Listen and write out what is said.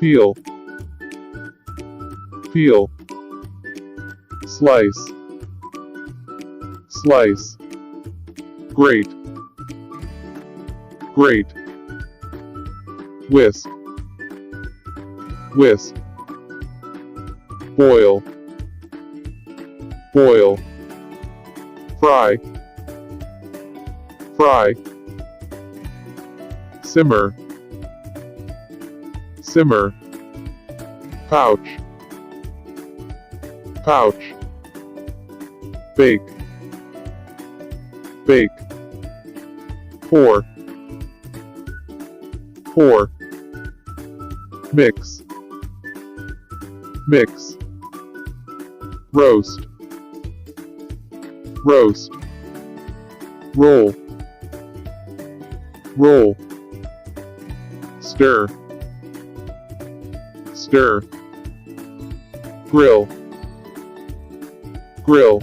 peel, peel, slice, slice, grate, grate, whisk, whisk, boil, boil, fry, fry, simmer, simmer, pouch, pouch, bake, bake, pour, pour, mix, mix, roast, roast, roll, roll, stir, stir, grill, grill,